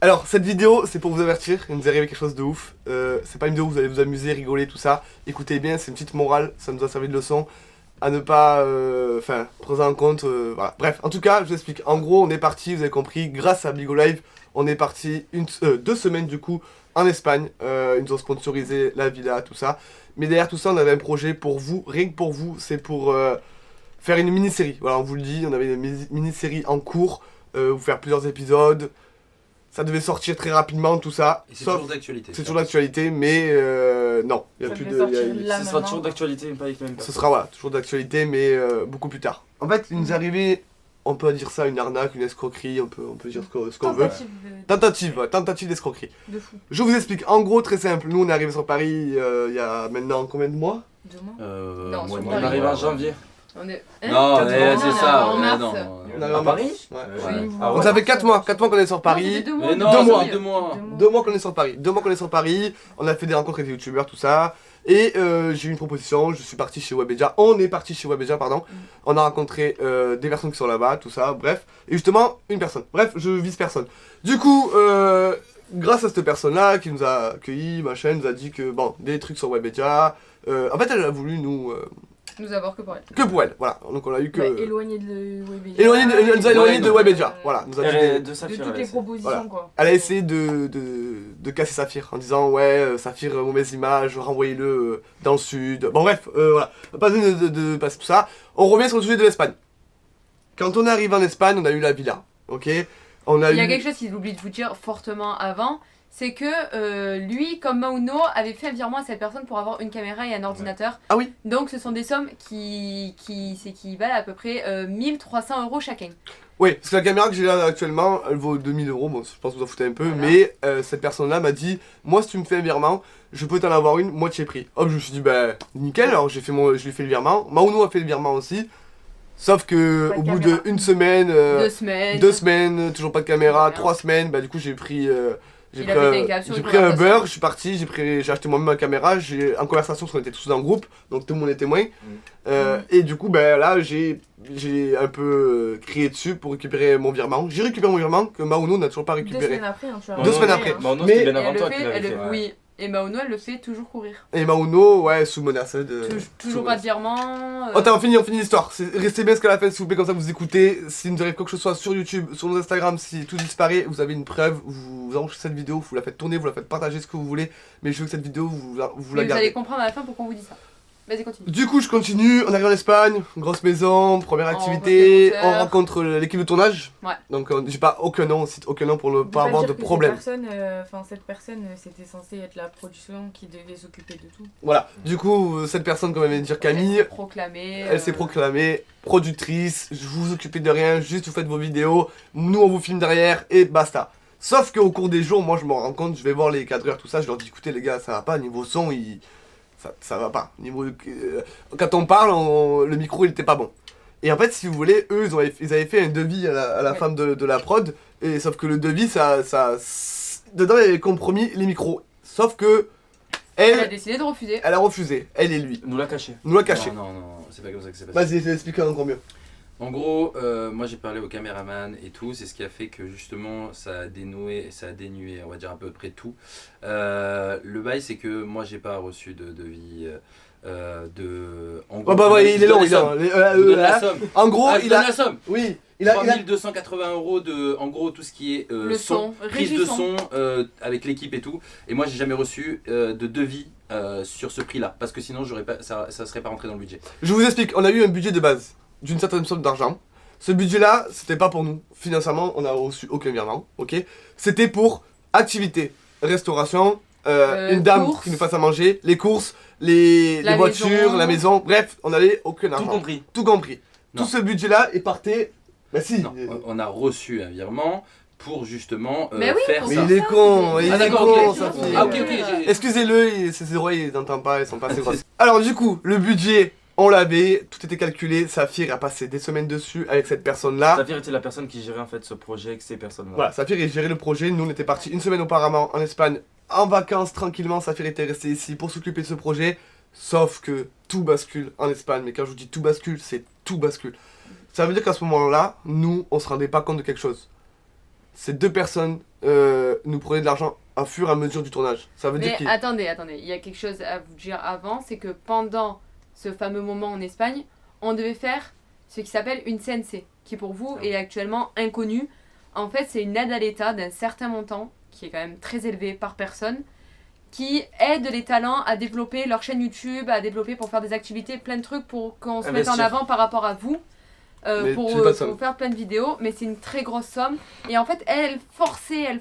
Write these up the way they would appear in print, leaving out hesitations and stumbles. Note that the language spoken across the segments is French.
Alors, cette vidéo, c'est pour vous avertir, il nous est arrivé quelque chose de ouf. C'est pas une vidéo où vous allez vous amuser, rigoler, tout ça. Écoutez bien, c'est une petite morale, ça nous a servi de leçon à ne pas, prendre en compte, voilà. Bref, en tout cas, je vous explique. En gros, on est parti, vous avez compris, grâce à Bigo Live, on est parti 2 semaines du coup en Espagne. Ils nous ont sponsorisé la villa, tout ça. Mais derrière tout ça, on avait un projet pour vous, rien que pour vous, c'est pour faire une mini-série. Voilà, on vous le dit, on avait une mini-série en cours, vous faire plusieurs épisodes. Ça devait sortir très rapidement, tout ça. Et c'est toujours d'actualité. C'est toujours d'actualité, mais non, il n'y a Ça plus devait de. sortir il y a- là. Ce sera maintenant. toujours d'actualité, mais pas avec la même Ce personne. sera voilà, toujours d'actualité, mais beaucoup plus tard. En fait, il nous est arrivé, on peut dire ça, une arnaque, une escroquerie, on peut dire ce qu'on veut. Tentative d'escroquerie. de fou. Je vous explique, en gros, très simple. Nous, on est arrivé sur Paris il y a maintenant combien de mois? Demain. Non, sur On Paris. arrive en janvier. On est. Non, Quatre mois, c'est on ça. est en mars. non. On arrive À en mars. Paris Ouais. Ouais. Ah Donc ouais. ça fait 4 mois qu'on est sur Paris. Deux mois. Mais non, Deux ça mois. fait 2 mois. 2 mois qu'on est sur Paris. 2 mois qu'on est sur Paris. On a fait des rencontres avec des youtubeurs, tout ça. Et j'ai eu une proposition. Je suis parti chez Webedia. On est parti chez Webedia, pardon. On a rencontré des personnes qui sont là-bas, tout ça. Bref. Et justement, une personne. Bref, je vise personne. Du coup, grâce à cette personne-là qui nous a accueillis, machin, nous a dit que bon, des trucs sur Webedia. En fait, elle a voulu nous avoir que pour elle. que pour elle. Voilà. Donc on a eu que Éloigné de Webedia. elle nous a éloigné de Ouais, Webedia. Voilà. Nous a dit Elle est des- de De Saphir. toutes elle les est- propositions, Voilà. quoi. Elle a essayé de casser Saphir en disant ouais, Saphir, mauvaise image, renvoyez-le dans le sud. Bon bref, voilà, pas besoin de passer tout ça. On revient sur le sujet de l'Espagne. Quand on est arrivé en Espagne, on a eu la villa, ok. On a Il y a eu... quelque chose qu'il oublie de vous dire fortement avant, c'est que lui, comme Mauno, avait fait un virement à cette personne pour avoir une caméra et un ordinateur. Ah oui. Donc ce sont des sommes qui s'équivalent à peu près 1300 € chacun. Oui, parce que la caméra que j'ai là actuellement, elle vaut 2000 euros, bon je pense que vous en foutez un peu, Voilà. mais cette personne-là m'a dit, moi si tu me fais un virement, je peux t'en avoir une, moitié prix. Hop, je me suis dit, bah nickel, alors je lui ai fait le virement, Mauno a fait le virement aussi, sauf que Pas de au bout caméra. d'une semaine... 2 semaines. 2 semaines, toujours pas de caméra, Caméra. 3 semaines, bah du coup j'ai pris Il a pété un câble sur j'ai une pris un conversation. beurre, je suis parti, j'ai acheté moi-même ma caméra, j'ai en conversation parce qu'on était tous dans le groupe, donc tout le monde est témoin. Et du coup ben là j'ai un peu crié dessus pour récupérer mon virement. J'ai récupéré mon virement que Mauno n'a toujours pas 2 récupéré. semaines après, hein, tu vois. 2 semaines après. Bon, non, Mais- c'était bien Et avant elle toi le qu'il fait, l'avait fait. oui. Et Mauno, elle le fait toujours courir. Et Mauno, ouais, sous menace de... Toujours sous pas de virement. Oh, on finit l'histoire. Restez bien jusqu'à la fin, s'il vous plaît, comme ça vous écoutez. Si nous arrive quoi que ce soit sur YouTube, sur nos Instagram, si tout disparaît, vous avez une preuve, vous enregistrez cette vidéo, vous la faites tourner, vous la faites partager ce que vous voulez. Mais je veux que cette vidéo, vous la Mais vous allez gardez. comprendre à la fin pourquoi on vous dit ça. Vas-y, continue. Du coup, je continue. On arrive en Espagne, grosse maison, première On activité. rencontre les On monteurs. rencontre l'équipe de tournage. Ouais. Donc, j'ai pas aucun nom, on cite aucun nom pour ne pas avoir de problème. Cette personne, c'était censé être la production qui devait s'occuper de tout. Voilà. Du coup, cette personne, comme elle vient de dire Elle Camille, s'est proclamée. elle s'est proclamée productrice, je vous occupez de rien, juste vous faites vos vidéos, nous on vous filme derrière et basta. Sauf qu'au cours des jours, moi je me rends compte, je vais voir les cadreurs, tout ça, je leur dis écoutez les gars, ça va pas, niveau son, ça va pas. Niveau, quand on parle, le micro il était pas bon. Et en fait, si vous voulez, eux ils avaient fait un devis à la Ouais. femme de la prod, et sauf que le devis, dedans il y avait compromis les micros. Sauf que Elle a décidé de refuser. elle a refusé, elle et lui. Nous l'a caché. Nous l'a caché. Non, c'est pas comme ça que c'est passé. Vas-y, explique encore mieux. En gros, moi j'ai parlé au caméraman et tout, c'est ce qui a fait que justement ça a dénoué, ça a dénué, on va dire à peu près tout. Le bail, c'est que moi j'ai pas reçu de devis de. En gros, Oh bah ouais, il est long, il est long. Je vous donne la somme. En gros, Ah, je il donne a. la somme. Oui, il a. 3280 € de, en gros, tout ce qui est Le son, prise régie de son. son avec l'équipe et tout. Et moi, j'ai jamais reçu de devis sur ce prix-là, parce que sinon, j'aurais pas, ça serait pas rentré dans le budget. Je vous explique, on a eu un budget de base d'une certaine somme d'argent. Ce budget-là, c'était pas pour nous. Financièrement, on n'a reçu aucun virement, ok. C'était pour activité, restauration, une dame courses. qui nous fasse à manger, les courses, les La voitures, maison. la maison, bref, on n'avait aucun Tout argent. compris. Tout compris. Non. Tout ce budget-là est parté. Bah si. Non, on a reçu un virement pour justement Mais oui, faire pour Mais ça. il est con, il Ah, est d'accord, con, ok. ça fait. Ah, ok, j'ai- Excusez-le, ses oreilles, il n'entend pas, elles sont pas assez grosses. Alors du coup, le budget, on l'avait, tout était calculé, Saphir a passé des semaines dessus avec cette personne-là. Saphir était la personne qui gérait en fait ce projet avec ces personnes-là. Voilà, Saphir il gérait le projet, nous on était partis une semaine auparavant en Espagne, en vacances tranquillement, Saphir était resté ici pour s'occuper de ce projet, sauf que tout bascule en Espagne, mais quand je vous dis tout bascule, c'est tout bascule. Ça veut dire qu'à ce moment-là, nous, on se rendait pas compte de quelque chose. ces deux personnes nous prenaient de l'argent à fur et à mesure du tournage. Ça veut dire Mais qu'ils... attendez, il y a quelque chose à vous dire avant, c'est que pendant ce fameux moment en Espagne, on devait faire ce qui s'appelle une CNC, qui pour vous est actuellement inconnue. En fait, c'est une aide à l'État d'un certain montant, qui est quand même très élevé par personne, qui aide les talents à développer leur chaîne YouTube, à développer pour faire des activités, plein de trucs pour qu'on se mette en Investir. avant par rapport à vous. Mais Pour c'est pas de somme. faire plein de vidéos, mais c'est une très grosse somme. Et en fait, elle forçait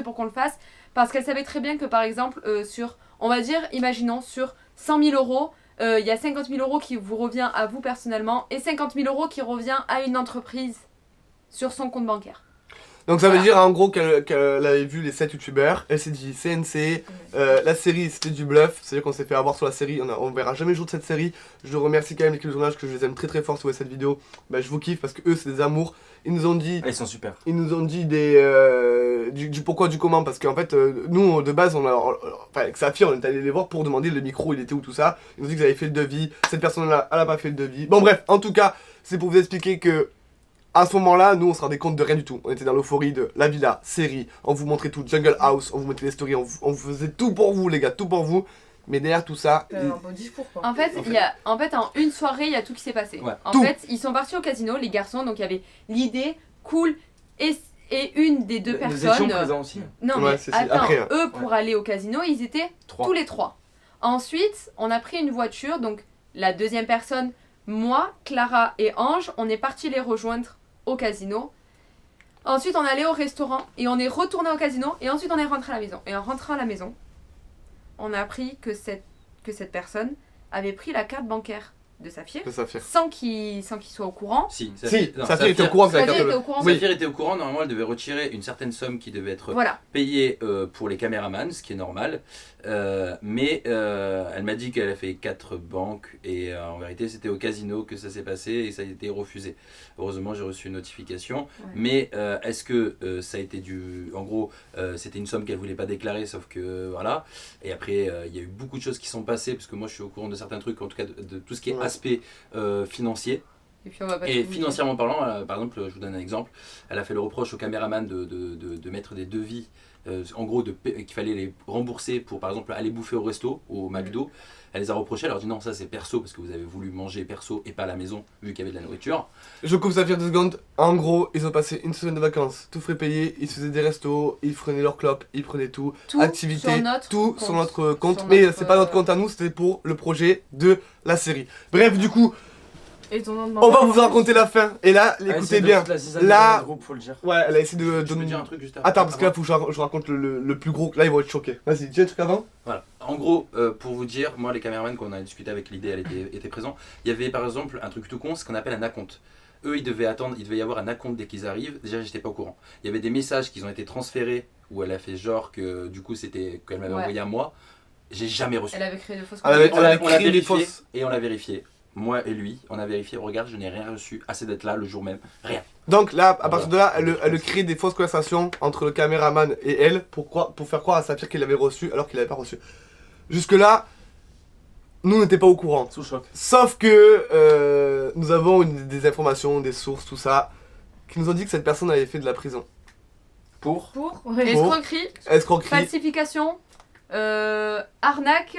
pour qu'on le fasse, parce qu'elle savait très bien que par exemple, sur, on va dire, imaginons, sur 100 000 euros, il y a 50 000 euros qui vous revient à vous personnellement, et 50 000 euros qui revient à une entreprise sur son compte bancaire. Donc ça veut Voilà. dire en gros qu'elle avait vu les 7 youtubeurs, elle s'est dit CNC, la série c'était du bluff, c'est-à-dire qu'on s'est fait avoir sur la série, on verra jamais le jour de cette série. Je remercie quand même l'équipe de tournage que je les aime très très fort sur cette vidéo, bah, je vous kiffe parce que eux c'est des amours. Ils nous ont dit, Ah, ils sont super. du pourquoi du comment, parce qu'en fait nous de base enfin avec Saphir on est allé les voir pour demander le micro il était où tout ça. Ils nous ont dit qu'ils avaient fait le devis, cette personne là elle a pas fait le devis. Bon bref, en tout cas c'est pour vous expliquer que à ce moment-là, nous on se rendait compte de rien du tout. On était dans l'euphorie de la villa, série, on vous montrait tout, Jungle House, on vous mettait les stories, on vous faisait tout pour vous les gars, tout pour vous. Mais derrière tout ça, Un bon discours quoi. En fait, en une soirée, il y a tout qui s'est passé. Ouais. En Tout. fait, ils sont partis au casino, les garçons, donc il y avait l'idée, cool, et une des deux Nous étions personnes. présents aussi. Non Ouais, mais c'est attends, après, hein. eux pour aller au casino, ils étaient 3. tous les trois. Ensuite, on a pris une voiture, donc la deuxième personne, moi, Clara et Ange, on est partis les rejoindre au casino. Ensuite, on est allé au restaurant et on est retourné au casino et ensuite on est rentré à la maison. Et en rentrant à la maison, on a appris que cette personne avait pris la carte bancaire de Saphir c'est Saphir. sans qu'il soit au courant. Si, Si, Saphir était au courant de la Saphir carte était de... au courant. Oui. Saphir était au courant, normalement elle devait retirer une certaine somme qui devait être Voilà. payée pour les caméramans, ce qui est normal. Mais elle m'a dit qu'elle a fait 4 banques et en vérité c'était au casino que ça s'est passé et ça a été refusé. Heureusement j'ai reçu une notification. Ouais. Mais est-ce que ça a été du... En gros, c'était une somme qu'elle voulait pas déclarer, sauf que voilà. Et après, il y a eu beaucoup de choses qui sont passées, parce que moi je suis au courant de certains trucs, en tout cas de tout ce qui est Ouais. aspect financier. Et puis on va pas Et tout vous financièrement parlant, par exemple, je vous donne un exemple, elle a fait le reproche au caméraman de mettre des devis, en gros qu'il fallait les rembourser pour par exemple aller bouffer au resto, au McDo. Elle les a reprochés, elle leur dit non, ça c'est perso parce que vous avez voulu manger perso et pas à la maison vu qu'il y avait de la nourriture. Je coupe Saphir 2 secondes. En gros, ils ont passé une semaine de vacances, tout frais payé, ils se faisaient des restos, ils prenaient leurs clopes, ils prenaient tout, Tout activités, sur notre tout compte. sur notre compte. Sur Mais notre, c'est pas notre compte à nous, c'était pour le projet de la série. Bref, du coup, Et ton nom de on va maman, vous raconter la fin. Et là, écoutez bien. Là- Le groupe, faut le dire. Ouais, elle a essayé de... Je peux dire un truc juste après. Attends, parce que là, faut que je raconte le plus gros. Là, ils vont être choqués. Vas-y, dis un truc avant. Voilà. En gros, pour vous dire, moi les caméramans qu'on a discuté avec l'idée, elle était présent. Il y avait par exemple un truc tout con, ce qu'on appelle un acompte. Eux, ils devaient attendre, il devait y avoir un acompte dès qu'ils arrivent. Déjà, j'étais pas au courant. Il y avait des messages qui ont été transférés où elle a fait genre que du coup c'était qu'elle m'avait Ouais. envoyé à moi. J'ai jamais reçu. Elle avait créé de fausses Elle avait- comptes. elle avait on l'a créé des vérifié fausses. et on l'a vérifié. Moi et lui, on a vérifié. Regarde, je n'ai rien reçu. Assez d'être là le jour même. Rien. Donc là, à partir de là, Voilà. elle crée des fausses conversations entre le caméraman et elle pour faire croire à Saphir qu'il l'avait reçu alors qu'il l'avait pas reçu. Jusque là, nous n'étions pas au courant. Sous choc. Sauf que nous avons des informations, des sources, tout ça, qui nous ont dit que cette personne avait fait de la prison. Pour Ouais. Escroquerie, Escroquerie. falsification, arnaque,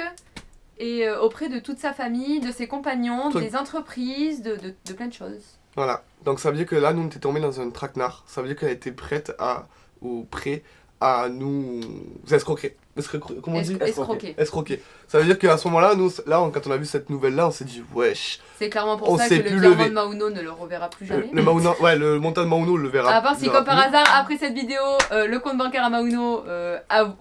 et auprès de toute sa famille, de ses compagnons, Truc. des entreprises, de plein de choses. Voilà. Donc ça veut dire que là, nous on était tombés dans un traquenard. Ça veut dire qu'elle était prête ou prêt à nous escroquer. Comment on dit Escroquer. Escroquer. Ça veut dire qu'à ce moment-là, nous, quand on a vu cette nouvelle-là, on s'est dit, wesh. C'est clairement pour On ça s'est que le plus diamant levé. de Mauno ne le reverra plus jamais. Le montant de Mauno, on le verra. À part si, le verra comme par plus. hasard, après cette vidéo, le compte bancaire à Mauno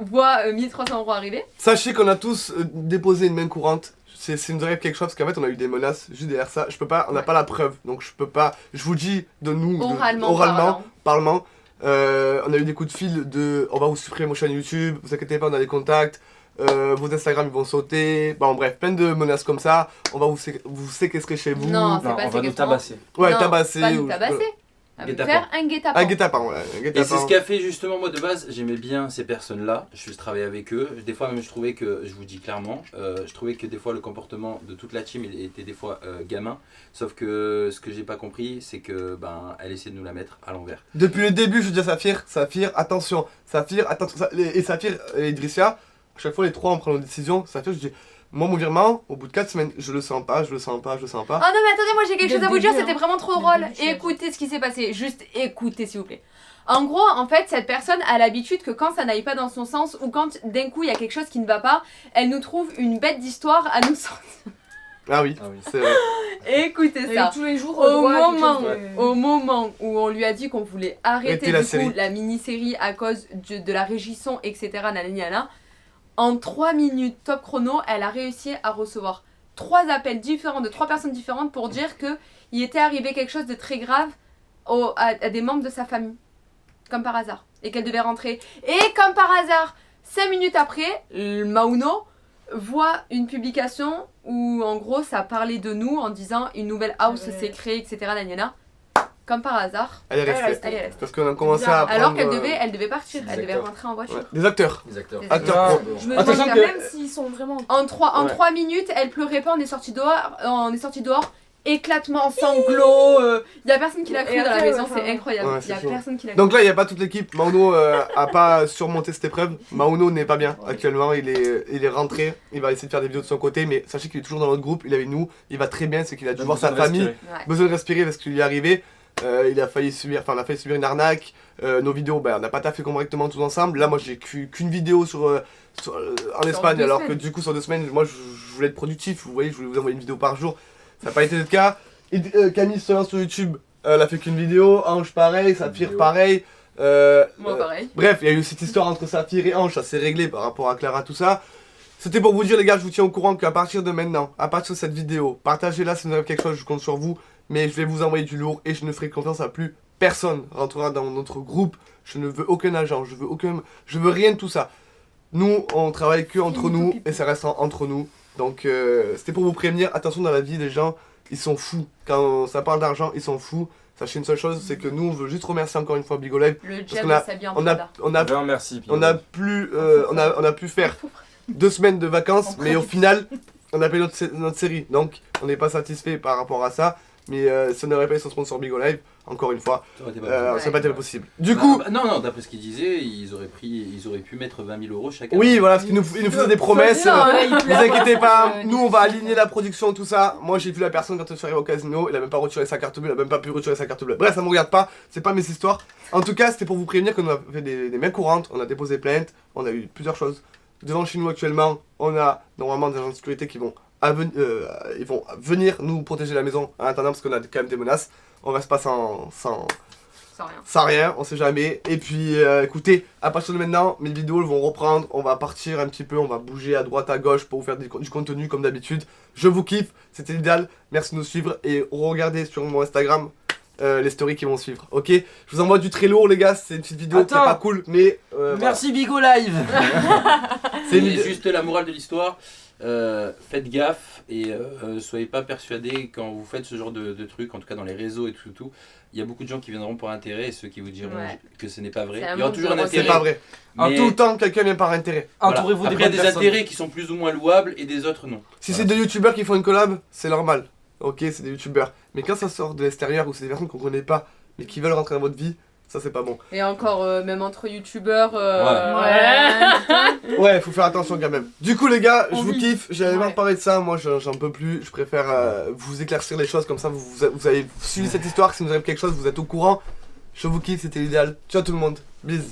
voit 1300 € arriver. Sachez qu'on a tous déposé une main courante. C'est nous arrive quelque chose parce qu'en fait on a eu des menaces juste derrière ça. Je peux pas, on n'a Ouais. pas la preuve, donc je peux pas. Je vous dis de nous, Oralement oralement, parlant. parlement. On a eu des coups de fil de, on va vous supprimer mon chaîne YouTube. Vous inquiétez pas, on a des contacts. Vos Instagram ils vont sauter. Bon bref, plein de menaces comme ça. On va vous séquestrer chez vous. Non, c'est Non, pas on va nous séquestrement. tabasser. Ouais, Non, tabasser. Pas nous ou- tabasser. à me Guet-apens. faire un guet-apens. Un guet-apens, ouais. Un Et c'est guet-apens. ce qu'a fait justement, moi de base, j'aimais bien ces personnes-là, je travaillais avec eux, des fois même je trouvais que, je vous dis clairement, je trouvais que des fois le comportement de toute la team il était des fois gamin, sauf que ce que j'ai pas compris, c'est que elle essaie de nous la mettre à l'envers. Depuis le début, je dis à Saphir, attention, et Saphir et Idrissia, à chaque fois les trois on prend nos décisions, Saphir je dis, moi mon virement, au bout de 4 semaines, je le sens pas. Oh non mais attendez, moi j'ai quelque Dès chose à le vous dire, début, c'était hein. vraiment trop Dès le drôle. début, tu l'as Écoutez ce qui s'est passé, juste écoutez s'il vous plaît. En gros, en fait, cette personne a l'habitude que quand ça n'aille pas dans son sens ou quand d'un coup il y a quelque chose qui ne va pas, elle nous trouve une bête d'histoire à nous sortir. Ah oui, Ah oui. c'est vrai. Écoutez Et ça. tous les jours, Au droit à quelque moment, chose de- au moment où on lui a dit qu'on voulait arrêter Arrêtez la du coup série. la mini-série à cause de la régisson, etc. nanana, en 3 minutes top chrono, elle a réussi à recevoir 3 appels différents de 3 personnes différentes pour dire que il était arrivé quelque chose de très grave à des membres de sa famille. Comme par hasard. Et qu'elle devait rentrer. Et comme par hasard, 5 minutes après, Mauno voit une publication où en gros ça parlait de nous en disant une nouvelle house Ouais. s'est créée, etc. nanana. Comme par hasard, Elle est Elle est restée. restée. elle est restée. Parce qu'on a commencé à apprendre. Alors elle devait partir, des elle devait acteurs. rentrer en voiture. Ouais, des acteurs. Les acteurs. Des Acteurs Ah, pro. bon. Je me Attention demande quand que- même s'ils sont vraiment. En 3 Ouais. minutes, elle pleurait pas, on est sorti dehors, éclatement, sanglots, y a personne qui l'a cru Et dans la après, maison, ouais, c'est enfin, incroyable. ouais, Y c'est a chaud. personne qui l'a cru. Donc là, il n'y a pas toute l'équipe. Mauno a pas surmonté cette épreuve. Mauno n'est pas bien actuellement. Il est rentré. Il va essayer de faire des vidéos de son côté. Mais sachez qu'il est toujours dans notre groupe. Il est avec nous. Il va très bien. C'est qu'il a dû voir sa famille. Ouais. Besoin de respirer parce qu'il lui est arrivé. On a failli subir une arnaque. Nos vidéos, on n'a pas taffé correctement tous ensemble. Là, moi, j'ai qu'une vidéo en Espagne. 2 Alors que semaines. du coup, sur 2 semaines, moi, je voulais être productif. Vous voyez, je voulais vous envoyer une vidéo par jour. Ça n'a pas été le cas. Et, Camille se lance sur YouTube. Elle a fait qu'une vidéo. Ange, pareil. Saphir, vidéo. pareil. Moi pareil. Bref, il y a eu cette histoire entre Saphir et Ange, ça s'est réglé par rapport à Clara, tout ça. C'était pour vous dire, les gars, je vous tiens au courant qu'à partir de maintenant, à partir de cette vidéo, partagez-la si vous avez quelque chose, je compte sur vous. Mais je vais vous envoyer du lourd et je ne ferai confiance à plus personne rentrera dans notre groupe. Je ne veux aucun agent, je veux rien de tout ça. Nous, on travaille que entre Fini, nous pipi. et ça reste entre nous. Donc, c'était pour vous prévenir, attention dans la vie, les gens, ils sont fous. Quand ça parle d'argent, ils sont fous. Sachez une seule chose, c'est que nous, on veut juste remercier encore une fois Bigo Live. Le Parce diable qu'on a- s'habille en On a, Prada. on a Vraiment merci. on a pu faire 2 semaines de vacances, mais au final, on a payé notre série. Donc, on n'est pas satisfait par rapport à ça. Mais si on n'aurait pas eu son sponsor Bigo Live, encore une fois, Ça aurait été pas ça possible. n'a pas été possible. Du coup, non, d'après ce qu'il disait, ils auraient pu mettre 20 000 euros chacun. oui, voilà, parce qu'il nous faisait des promesses. bien, hein, Vous inquiétez pas, nous on va aligner la production, tout ça. Moi j'ai vu la personne quand je suis arrivé au casino, il a même pas retiré sa carte bleue, il a même pas pu retirer sa carte bleue. Bref, ça me regarde pas, c'est pas mes histoires. En tout cas, c'était pour vous prévenir qu'on a fait des mains courantes, on a déposé plainte, on a eu plusieurs choses. Devant chez nous actuellement, on a normalement des agents de sécurité qui vont, ils vont venir nous protéger la maison en attendant parce qu'on a quand même des menaces. On reste pas sans Sans rien. rien, on sait jamais. Et puis écoutez, à partir de maintenant, mes vidéos vont reprendre, on va partir un petit peu, on va bouger à droite, à gauche pour vous faire du contenu comme d'habitude. Je vous kiffe, c'était l'idéal, merci de nous suivre et regardez sur mon Instagram les stories qui vont suivre, ok? Je vous envoie du très lourd les gars, c'est une petite vidéo qui est Attends. pas cool, mais Merci Bigo Live. C'est Et une- juste la morale de l'histoire, faites gaffe et soyez pas persuadés quand vous faites ce genre de trucs, en tout cas dans les réseaux et tout. Il y a beaucoup de gens qui viendront pour intérêt et ceux qui vous diront Ouais. que ce n'est pas vrai. C'est un Il y aura monde toujours un de intérêt. c'est pas vrai. mais- Tout le temps, quelqu'un vient par intérêt. Voilà. Entourez-vous des Après, il y a bonnes des personnes. intérêts qui sont plus ou moins louables et des autres non. Si Voilà. c'est des youtubeurs qui font une collab, c'est normal. Ok, c'est des youtubeurs. Mais quand ça sort de l'extérieur ou c'est des personnes qu'on connaît pas, mais qui veulent rentrer dans votre vie, ça c'est pas bon. Et encore, même entre youtubeurs. Ouais. Ouais, faut faire attention quand même. Du coup, les gars, je On vous vit. kiffe. J'avais Ouais. marre de parler de ça. Moi, j'en peux plus. Je préfère vous éclaircir les choses comme ça. Vous avez suivi cette histoire. Si vous avez quelque chose, vous êtes au courant. Je vous kiffe, c'était l'idéal. Ciao tout le monde. Bisous.